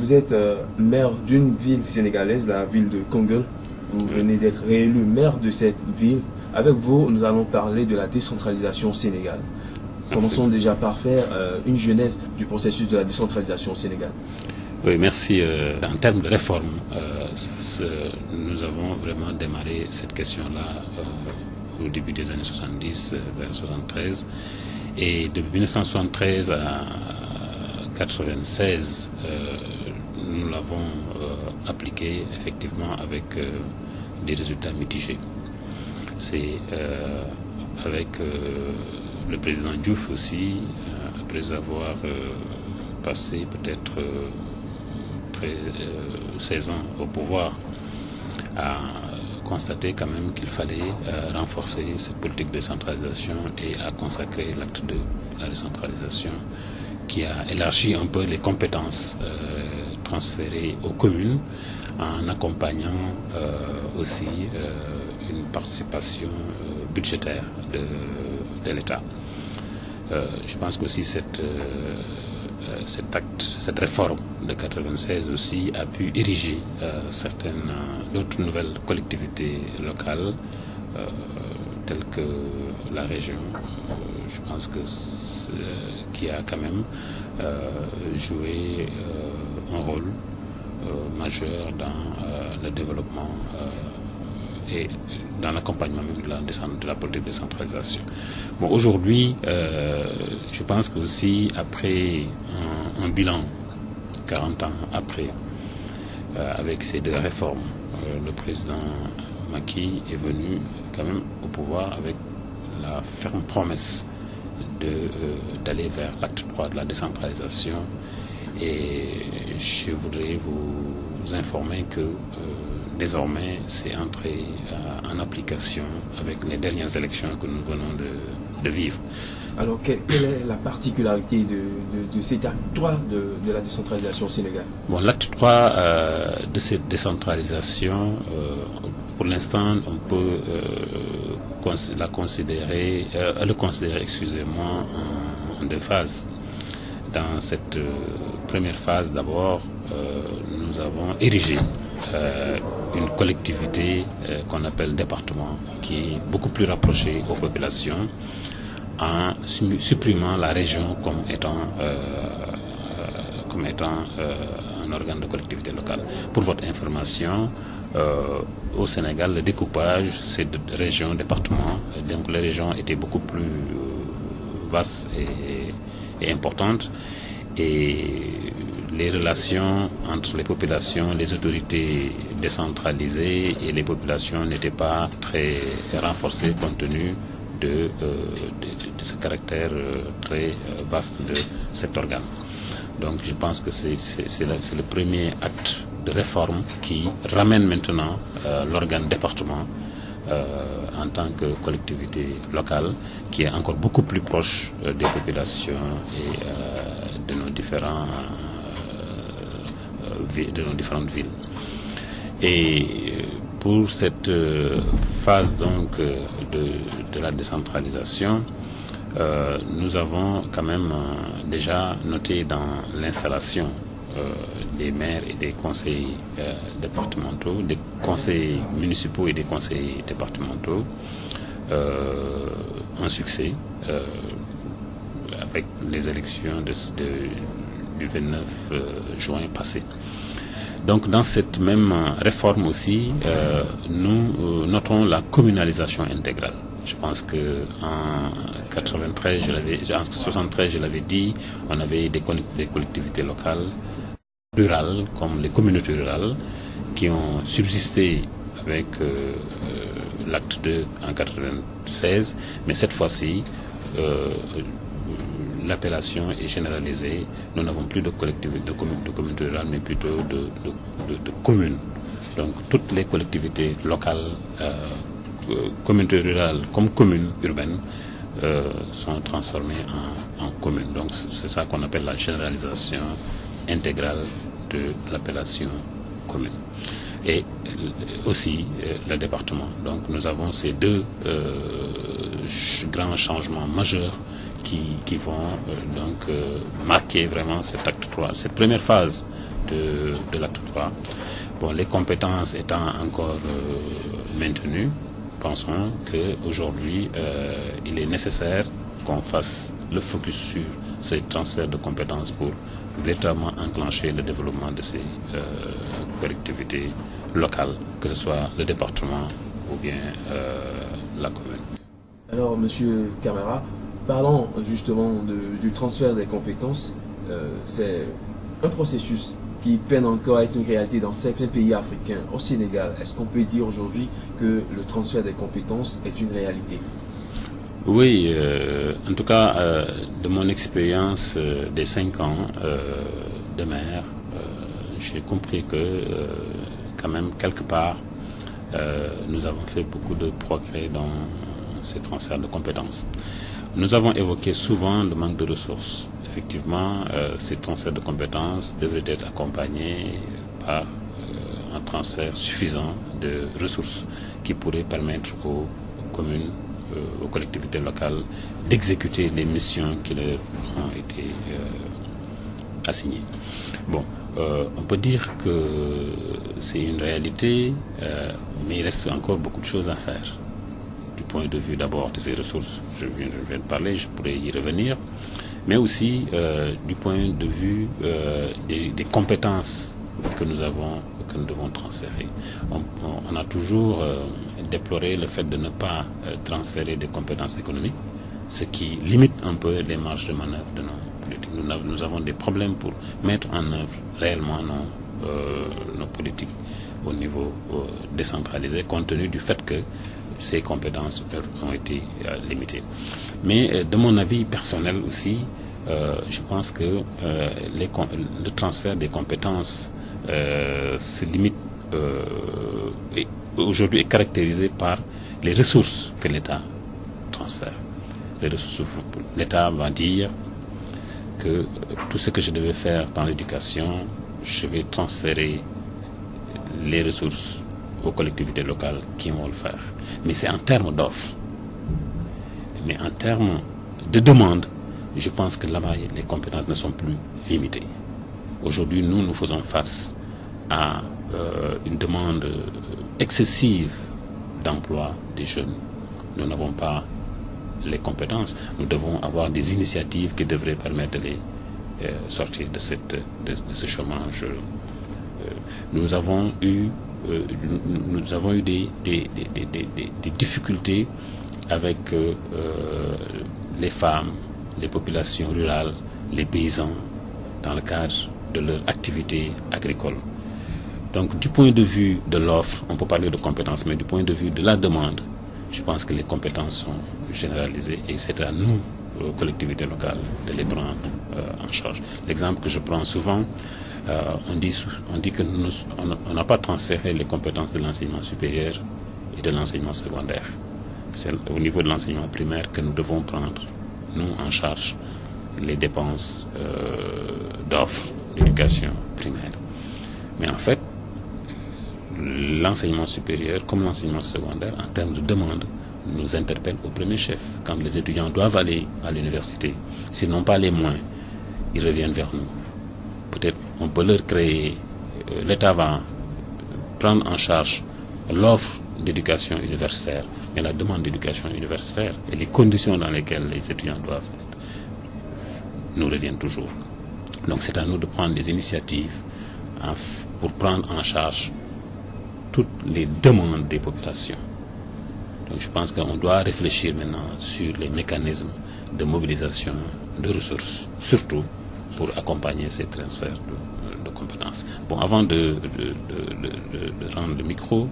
vous êtes maire d'une ville sénégalaise, la ville de Koungheul. Vous venez d'être réélu maire de cette ville. Avec vous, nous allons parler de la décentralisation au Sénégal. Commençons déjà par faire une genèse du processus de la décentralisation au Sénégal. Oui, merci. En termes de réforme, nous avons vraiment démarré cette question-là au début des années 70, vers 73. Et de 1973 à 1996, nous l'avons appliqué effectivement avec des résultats mitigés. C'est avec le président Diouf aussi, après avoir passé peut-être 16 ans au pouvoir, a constaté quand même qu'il fallait renforcer cette politique de décentralisation et a consacré l'acte de la décentralisation qui a élargi un peu les compétences transférées aux communes en accompagnant aussi une participation budgétaire de l'État. Je pense qu'aussi cet acte, cette réforme de 1996 aussi a pu ériger certaines d'autres nouvelles collectivités locales telles que la région. Je pense que qui a quand même joué un rôle majeur dans le développement et dans l'accompagnement même de la politique de décentralisation. Bon, aujourd'hui, je pense que aussi après un bilan 40 ans après, avec ces deux réformes, le président Macky est venu quand même au pouvoir avec la ferme promesse d'aller vers l'acte 3 de la décentralisation. Et je voudrais vous informer que désormais c'est entré en application avec les dernières élections que nous venons de vivre. Alors, quelle est la particularité de cet acte 3 de la décentralisation au Sénégal? Bon, l'acte 3 de cette décentralisation, pour l'instant, on peut le considérer, excusez-moi, en deux phases. Dans cette première phase, d'abord, nous avons érigé une collectivité qu'on appelle département, qui est beaucoup plus rapprochée aux populations, en supprimant la région comme étant un organe de collectivité locale. Pour votre information, au Sénégal, le découpage, c'est de région, département. Donc les régions étaient beaucoup plus vastes et importantes. Et les relations entre les populations, les autorités décentralisées et les populations n'étaient pas très renforcées compte tenu de ce caractère très vaste de cet organe. Donc je pense que c'est le premier acte de réforme qui ramène maintenant l'organe département en tant que collectivité locale, qui est encore beaucoup plus proche des populations et de nos différentes villes. Et pour cette phase donc de la décentralisation, nous avons quand même déjà noté dans l'installation des maires et des conseils départementaux, des conseils municipaux et des conseils départementaux, un succès avec les élections du 29 juin passé. Donc dans cette même réforme aussi, nous notons la communalisation intégrale. Je pense qu'en 73, je l'avais dit, on avait des collectivités locales rurales, comme les communautés rurales, qui ont subsisté avec l'acte 2 en 96, mais cette fois-ci, l'appellation est généralisée. Nous n'avons plus de collectivités, de communautés rurales, mais plutôt de communes. Donc toutes les collectivités locales, communautés rurales comme communes urbaines, sont transformées en communes. Donc c'est ça qu'on appelle la généralisation intégrale de l'appellation commune. Et aussi le département. Donc nous avons ces deux grands changements majeurs qui vont marquer vraiment cet acte 3. Cette première phase de l'acte 3. Bon, les compétences étant encore maintenues, pensons qu'aujourd'hui, il est nécessaire qu'on fasse le focus sur ces transferts de compétences pour véritablement enclencher le développement de ces collectivités locales, que ce soit le département ou bien la commune. Alors, Monsieur Camara, parlons justement du transfert des compétences. C'est un processus qui peine encore à être une réalité dans certains pays africains. Au Sénégal, est-ce qu'on peut dire aujourd'hui que le transfert des compétences est une réalité? Oui, en tout cas, de mon expérience des 5 ans de maire, j'ai compris que quand même, quelque part, nous avons fait beaucoup de progrès dans ces transferts de compétences. Nous avons évoqué souvent le manque de ressources. Effectivement, ces transferts de compétences devraient être accompagnés par un transfert suffisant de ressources qui pourraient permettre aux communes, aux collectivités locales d'exécuter les missions qui leur ont été assignées. Bon, on peut dire que c'est une réalité, mais il reste encore beaucoup de choses à faire. Du point de vue d'abord de ces ressources, je viens de parler, je pourrais y revenir, mais aussi du point de vue des compétences que nous devons transférer. On a toujours déploré le fait de ne pas transférer des compétences économiques, ce qui limite un peu les marges de manœuvre de nos politiques. Nous avons des problèmes pour mettre en œuvre réellement nos politiques au niveau décentralisé, compte tenu du fait que ces compétences ont été limitées. Mais de mon avis personnel aussi, je pense que le transfert des compétences se limite aujourd'hui est caractérisé par les ressources que l'État transfère. Les ressources, l'État va dire que tout ce que je devais faire dans l'éducation, je vais transférer les ressources aux collectivités locales qui vont le faire. Mais c'est en termes d'offres. Mais en termes de demande, je pense que là-bas, les compétences ne sont plus limitées. Aujourd'hui, nous faisons face à une demande excessive d'emploi des jeunes. Nous n'avons pas les compétences. Nous devons avoir des initiatives qui devraient permettre de les sortir de ce chômage. Nous avons eu des difficultés avec les femmes, les populations rurales, les paysans, dans le cadre de leur activité agricole. Donc, du point de vue de l'offre, on peut parler de compétences, mais du point de vue de la demande, je pense que les compétences sont généralisées et c'est à nous, collectivités locales, de les prendre en charge. L'exemple que je prends souvent, on dit que on n'a pas transféré les compétences de l'enseignement supérieur et de l'enseignement secondaire. C'est au niveau de l'enseignement primaire que nous devons prendre, nous, en charge les dépenses d'offres d'éducation primaire. Mais en fait, l'enseignement supérieur comme l'enseignement secondaire, en termes de demande, nous interpelle au premier chef. Quand les étudiants doivent aller à l'université, s'ils n'ont pas les moyens, ils reviennent vers nous. Peut-être on peut leur créer, l'État va prendre en charge l'offre d'éducation universitaire, mais la demande d'éducation universitaire et les conditions dans lesquelles les étudiants doivent être, nous reviennent toujours. Donc c'est à nous de prendre des initiatives pour prendre en charge toutes les demandes des populations. Donc je pense qu'on doit réfléchir maintenant sur les mécanismes de mobilisation de ressources, surtout pour accompagner ces transferts de compétences. Bon, avant de rendre le micro,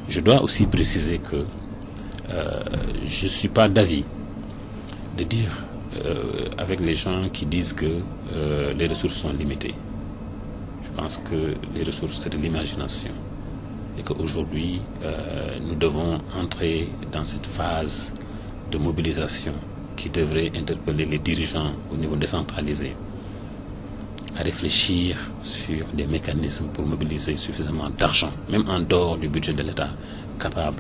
je dois aussi préciser que je ne suis pas d'avis de dire avec les gens qui disent que les ressources sont limitées. Je pense que les ressources, c'est de l'imagination. Et qu'aujourd'hui, nous devons entrer dans cette phase de mobilisation qui devrait interpeller les dirigeants au niveau décentralisé à réfléchir sur des mécanismes pour mobiliser suffisamment d'argent, même en dehors du budget de l'État, capable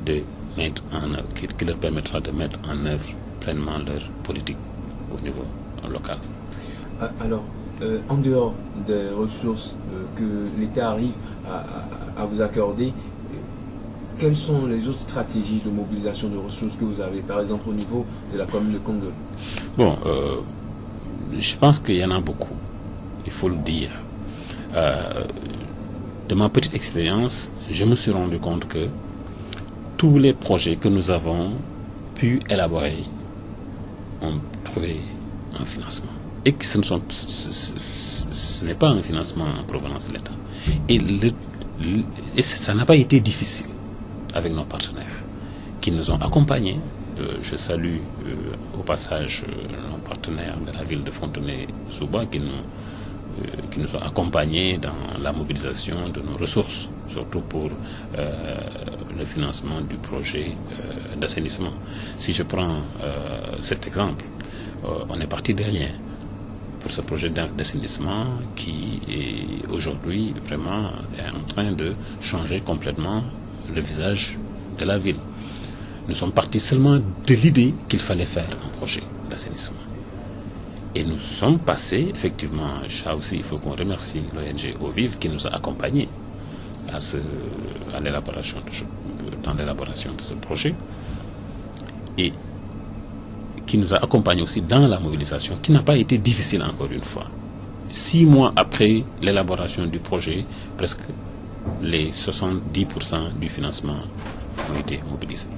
de mettre en œuvre, qui leur permettra de mettre en œuvre pleinement leur politique au niveau local. Alors, en dehors des ressources que l'État arrive à vous accorder, quelles sont les autres stratégies de mobilisation de ressources que vous avez, par exemple au niveau de la commune de Kongol? Bon, je pense qu'il y en a beaucoup, il faut le dire. De ma petite expérience, je me suis rendu compte que tous les projets que nous avons pu élaborer ont trouvé un financement. Et que ce n'est pas un financement en provenance de l'État. Et ça n'a pas été difficile avec nos partenaires qui nous ont accompagnés. Je salue au passage nos partenaires de la ville de Fontenay-sous-Bois qui nous ont accompagnés dans la mobilisation de nos ressources, surtout pour le financement du projet d'assainissement. Si je prends cet exemple, on est parti de rien pour ce projet d'assainissement qui est aujourd'hui vraiment en train de changer complètement le visage de la ville. Nous sommes partis seulement de l'idée qu'il fallait faire un projet d'assainissement. Et nous sommes passés, effectivement, ça aussi il faut qu'on remercie l'ONG Ovive qui nous a accompagnés dans l'élaboration de ce projet et qui nous a accompagnés aussi dans la mobilisation, qui n'a pas été difficile encore une fois. 6 mois après l'élaboration du projet, presque les 70% du financement ont été mobilisés.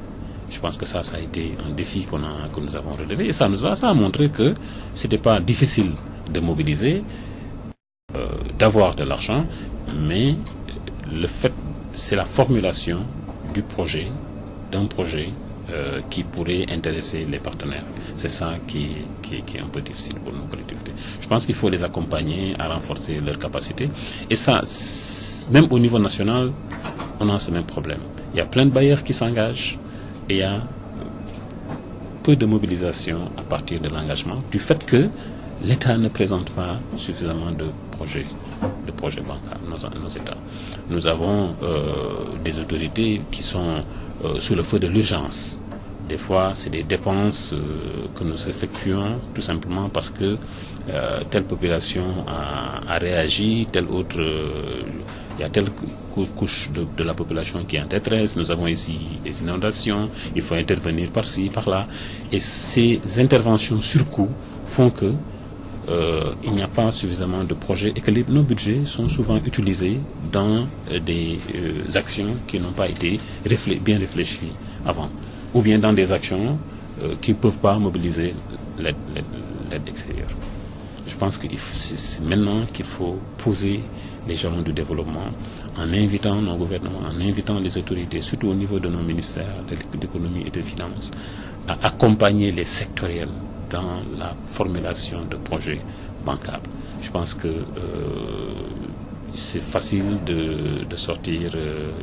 Je pense que ça a été un défi que nous avons relevé et ça a montré que ce n'était pas difficile de mobiliser, d'avoir de l'argent, mais le fait, c'est la formulation d'un projet qui pourrait intéresser les partenaires. C'est ça qui est un peu difficile pour nos collectivités. Je pense qu'il faut les accompagner à renforcer leurs capacités. Et ça, même au niveau national, on a ce même problème. Il y a plein de bailleurs qui s'engagent et il y a peu de mobilisation à partir de l'engagement, du fait que l'État ne présente pas suffisamment de projets bancaires, nos États. Nous avons des autorités qui sont sous le feu de l'urgence. Des fois, c'est des dépenses que nous effectuons tout simplement parce que telle population a réagi, telle autre, il y a telle couche de la population qui est en détresse. Nous avons ici des inondations, il faut intervenir par-ci, par-là. Et ces interventions sur coût font que il n'y a pas suffisamment de projets et que nos budgets sont souvent utilisés dans des actions qui n'ont pas été bien réfléchies avant, ou bien dans des actions qui ne peuvent pas mobiliser l'aide extérieure. Je pense que c'est maintenant qu'il faut poser les jalons du développement en invitant nos gouvernements, en invitant les autorités, surtout au niveau de nos ministères de l'économie et des finances, à accompagner les sectoriels dans la formulation de projets bancables. Je pense que c'est facile de sortir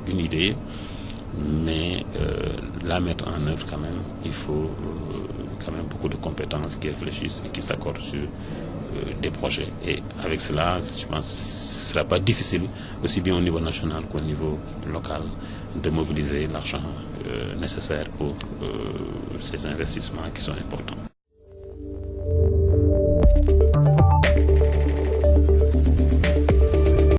une idée, mais la mettre en œuvre quand même, il faut quand même beaucoup de compétences qui réfléchissent et qui s'accordent sur des projets. Et avec cela, je pense que ce ne sera pas difficile, aussi bien au niveau national qu'au niveau local, de mobiliser l'argent nécessaire pour ces investissements qui sont importants.